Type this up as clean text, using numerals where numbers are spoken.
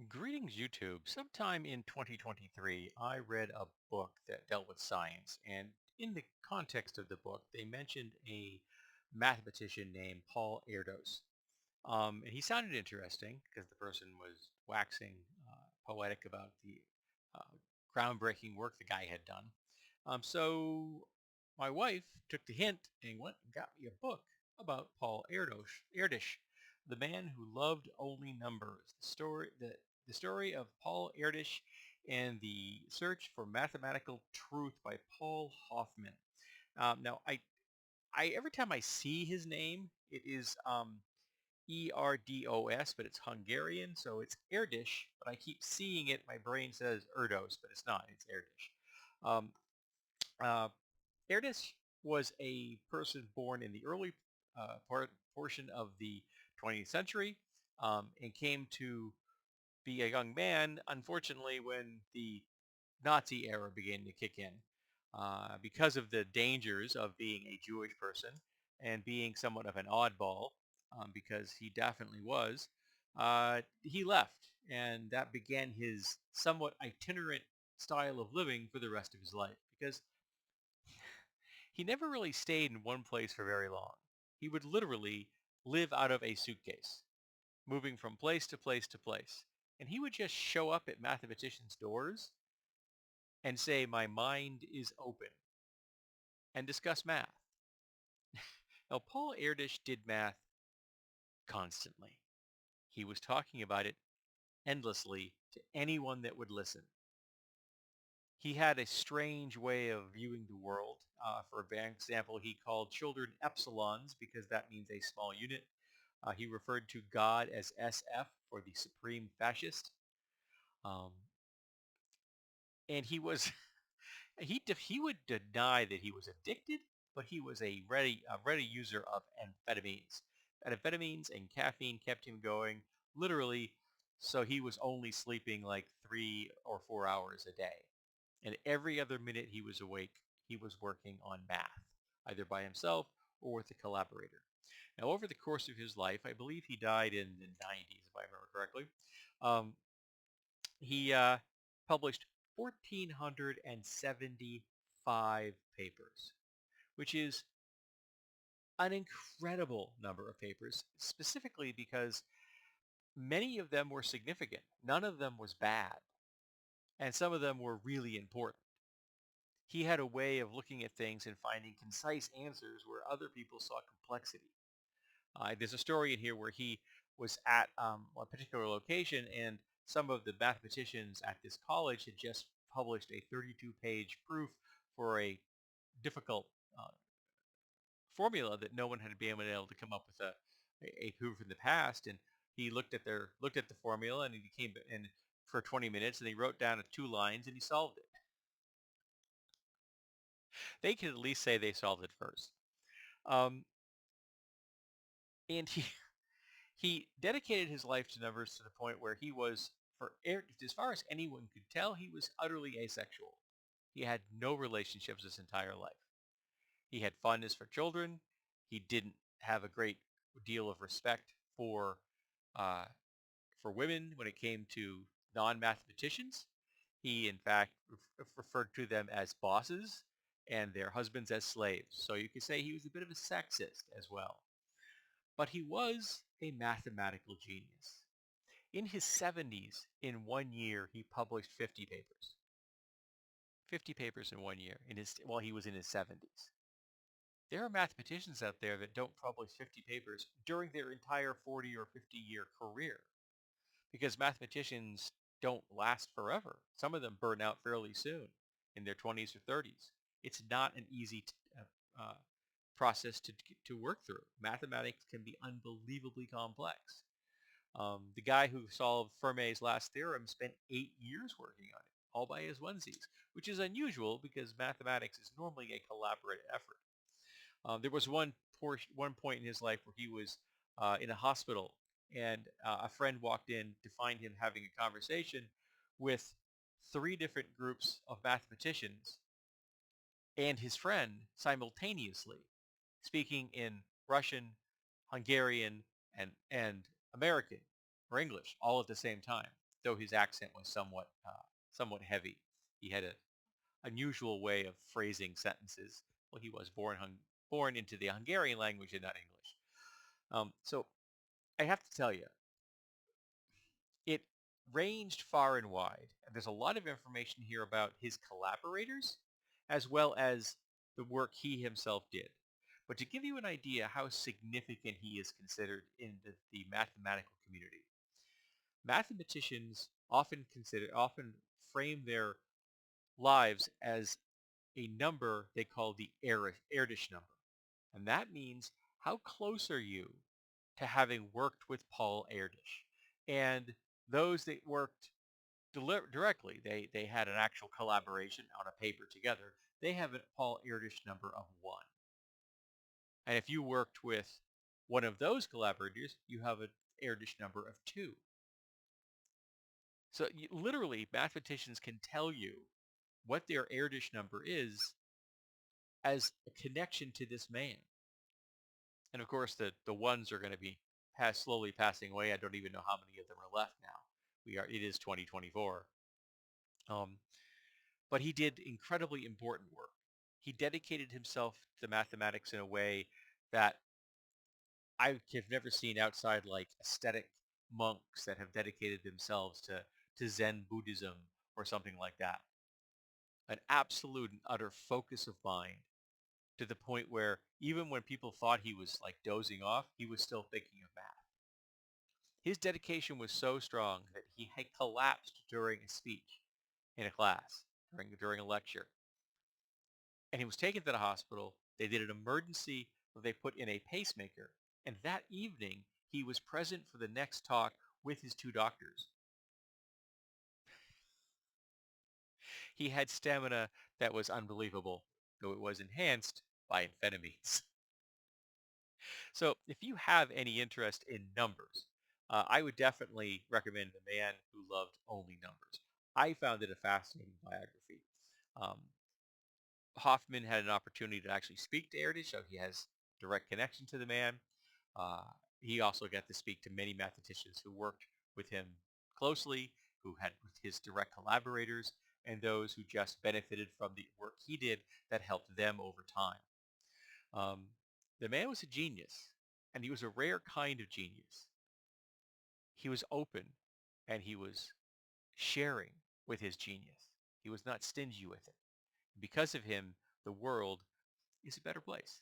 Greetings, YouTube. Sometime in 2023, I read a book that dealt with science, and in the context of the book, they mentioned a mathematician named Paul Erdos. And he sounded interesting because the person was waxing poetic about the uh, groundbreaking work the guy had done. So my wife took the hint and went and got me a book about Paul Erdős, the man who loved only numbers. The story of Paul Erdős and the search for mathematical truth by Paul Hoffman. Now, every time I see his name, it is Erdos, but it's Hungarian, so it's Erdős. But I keep seeing it. My brain says Erdos, but it's not. It's Erdős. Uh, Erdős was a person born in the early portion of the 20th century and came to be a young man, unfortunately, when the Nazi era began to kick in because of the dangers of being a Jewish person and being somewhat of an oddball, because he definitely was. He left, and that began his somewhat itinerant style of living for the rest of his life because he never really stayed in one place for very long. He would literally live out of a suitcase, moving from place to place to place. And he would just show up at mathematicians' doors and say, "My mind is open," and discuss math. Now, Paul Erdős did math constantly. He was talking about it endlessly to anyone that would listen. He had a strange way of viewing the world. For example, he called children epsilons because that means a small unit. He referred to God as SF for the supreme fascist. Um, and he would deny that he was addicted, but he was a ready user of amphetamines. Amphetamines and caffeine kept him going literally, so he was only sleeping like 3 or 4 hours a day. And every other minute he was awake, he was working on math, either by himself or with a collaborator. Now, over the course of his life, I believe he died in the 90s, if I remember correctly. Um, he published 1,475 papers, which is an incredible number of papers, specifically because many of them were significant. None of them was bad, and some of them were really important. He had a way of looking at things and finding concise answers where other people saw complexity. There's a story in here where he was at a particular location, and some of the mathematicians at this college had just published a 32-page proof for a difficult uh, formula that no one had been able to come up with a proof in the past. And he looked at the formula, and he came in for 20 minutes, and he wrote down 2 lines, and he solved it. They could at least say they solved it first. Um, and he dedicated his life to numbers to the point where he was, as far as anyone could tell, he was utterly asexual. He had no relationships his entire life. He had fondness for children. He didn't have a great deal of respect uh, for women when it came to non-mathematicians. He, in fact, referred to them as bosses and their husbands as slaves. So you could say he was a bit of a sexist as well. But he was a mathematical genius. In his 70s, in one year, he published 50 papers. 50 papers in one year while he was in his 70s. There are mathematicians out there that don't publish 50 papers during their entire 40 or 50-year career because mathematicians don't last forever. Some of them burn out fairly soon in their 20s or 30s. It's not an easy process to work through. Mathematics can be unbelievably complex. The guy who solved Fermat's last theorem spent 8 years working on it, all by his onesies, which is unusual because mathematics is normally a collaborative effort. There was one point in his life where he was in a hospital, and a friend walked in to find him having a conversation with 3 different groups of mathematicians and his friend simultaneously, speaking in Russian, Hungarian, and American or English all at the same time. though his accent was somewhat heavy. He had an unusual way of phrasing sentences. Well, he was born into the Hungarian language and not English. So I have to tell you, it ranged far and wide, and there's a lot of information here about his collaborators as well as the work he himself did. But to give you an idea how significant he is considered in the mathematical community, mathematicians often frame their lives as a number they call the Erdős number. And that means how close are you to having worked with Paul Erdős? And those that worked directly, they had an actual collaboration on a paper together. They have a Paul Erdős number of 1. And if you worked with one of those collaborators, you have an Erdős number of 2. So literally, mathematicians can tell you what their Erdős number is as a connection to this man. And of course, the ones are going to be slowly passing away. I don't even know how many of them are left now. It is 2024. Um, but he did incredibly important work. He dedicated himself to mathematics in a way that I have never seen outside, like ascetic monks that have dedicated themselves to Zen Buddhism or something like that. An absolute and utter focus of mind to the point where even when people thought he was like dozing off, he was still thinking of math. His dedication was so strong that he had collapsed during a speech in a class, during a lecture. And he was taken to the hospital. They did an emergency where they put in a pacemaker. And that evening, he was present for the next talk with his 2 doctors. He had stamina that was unbelievable, though it was enhanced by amphetamines. So if you have any interest in numbers, I would definitely recommend The Man Who Loved Only Numbers. I found it a fascinating biography. Um, Hoffman had an opportunity to actually speak to Erdős, so he has direct connection to the man. Uh, he also got to speak to many mathematicians who worked with him closely, who had his direct collaborators, and those who just benefited from the work he did that helped them over time. Um, the man was a genius, and he was a rare kind of genius. He was open, and he was sharing with his genius. He was not stingy with it. Because of him, the world is a better place.